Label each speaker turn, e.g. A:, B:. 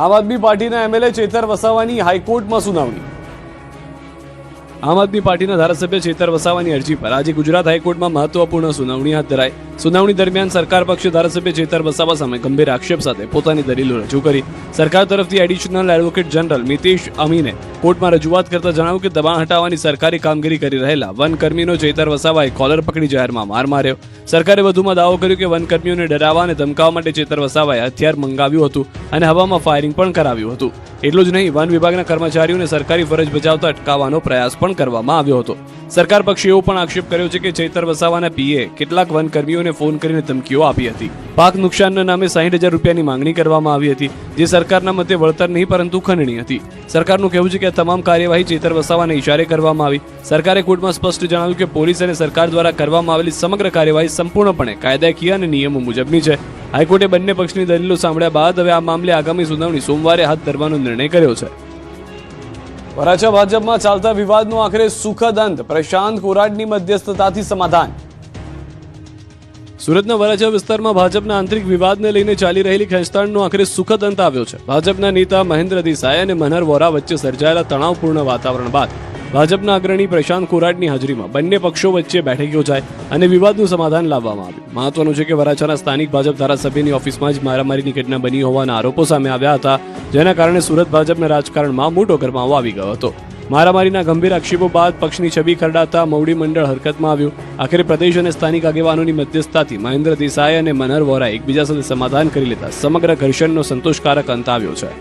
A: આમ આદમી પાર્ટીના એમએલએ ચેતર વસાવાની હાઈકોર્ટમાં સુનાવણી. આમ આદમી પાર્ટીના ધારાસભ્ય ચેતર વસાવાની અરજી પર આજે ગુજરાત હાઈકોર્ટમાં મહત્વપૂર્ણ સુનાવણી હાથ ધરાઈ. સુનાવણી દરમિયાન સરકાર પક્ષે ધારાસભ્ય ચેતર વસાવા સામે ગંભીર આક્ષેપ સાથે પોતાની દલીલો રજૂ કરી. સરકાર તરફથી એડિશનલ એડવોકેટ જનરલ મિતેશ અમીને કોર્ટમાં રજૂઆત કરતા જણાવ્યું કે દબાણ હટાવવાની સરકારી કામગીરી કરી રહેલા વનકર્મીનો ચેતર વસાવાએ કોલર પકડી જાહેરમાં માર માર્યો. સરકારે વધુમાં દાવો કર્યો કે વનકર્મીઓને ડરાવવા અને ધમકાવવા માટે ચેતર વસાવાએ હથિયાર મંગાવ્યું હતું અને હવામાં ફાયરિંગ પણ કરાવ્યું હતું. એટલું જ નહીં, વન વિભાગના કર્મચારીઓને સરકારી ફરજ બજાવતા અટકાવવાનો પ્રયાસ પણ કરવામાં આવ્યો હતો. સરકાર પક્ષે એવો પણ આક્ષેપ કર્યો છે કે ચેતર વસાવાના પીએ કેટલાક વનકર્મીઓને ફોન કરીને ધમકીઓ આપી હતી. પાક નુકસાનના નામે 60,000 રૂપિયાની માંગણી કરવામાં આવી હતી, જે સરકારના મતે વળતર નહીં પરંતુ ખંડણી હતી. સરકારનું કહેવું છે કે આ તમામ કાર્યવાહી ચેતર વસાવાને ઇશારે કરવામાં આવી. સરકારે કોર્ટમાં સ્પષ્ટ જણાવ્યું કે પોલીસ અને સરકાર દ્વારા કરવામાં આવેલી સમગ્ર કાર્યવાહી સંપૂર્ણપણે કાયદાકીય અને નિયમો મુજબની છે. હાઈકોર્ટે બંને પક્ષની દલીલો સાંભળ્યા બાદ હવે આ મામલે આગામી સુનાવણી સોમવારે હાથ ધરવાનો નિર્ણય કર્યો છે. વરાછા ભાજપમાં ચાલતા વિવાદનો આખરે સુખદ અંત, પ્રશાંત કોરાડની મધ્યસ્થતાથી સમાધાન. સુરતના વરાછા વિસ્તારમાં ભાજપના આંતરિક વિવાદને લઈને ચાલી રહેલી ખેંચતાણનો આખરે સુખદ અંત આવ્યો છે. ભાજપના નેતા મહેન્દ્ર દેસાઈ અને મનહર વોરા વચ્ચે સર્જાયેલા તણાવપૂર્ણ વાતાવરણ બાદ ભાજપના અગ્રણી પ્રશાંત કોરાડની હાજરીમાં બંને પક્ષો વચ્ચે બેઠક યોજાઈ અને વિવાદનું સમાધાન લાવવામાં આવ્યું. મહત્વનું છે કે વરાછાના સ્થાનિક ભાજપ ધારાસભ્યની ઓફિસમાં જ મારામારીની ઘટના બની હોવાના આરોપો સામે આવ્યા હતા, જેના કારણે સુરત ભાજપના રાજકારણમાં મોટો ગરમાવો આવી ગયો હતો. મારામારીના ગંભીર આક્ષેપો બાદ પક્ષની છબી ખરડાતા મવડી મંડળ હરકતમાં આવ્યું. આખરે પ્રદેશ અને સ્થાનિક આગેવાનોની મધ્યસ્થતાથી મહેન્દ્ર દેસાઈ અને મનહર વોરા એકબીજા સાથે સમાધાન કરી લેતા સમગ્ર ઘર્ષણનો સંતોષકારક અંત આવ્યો છે.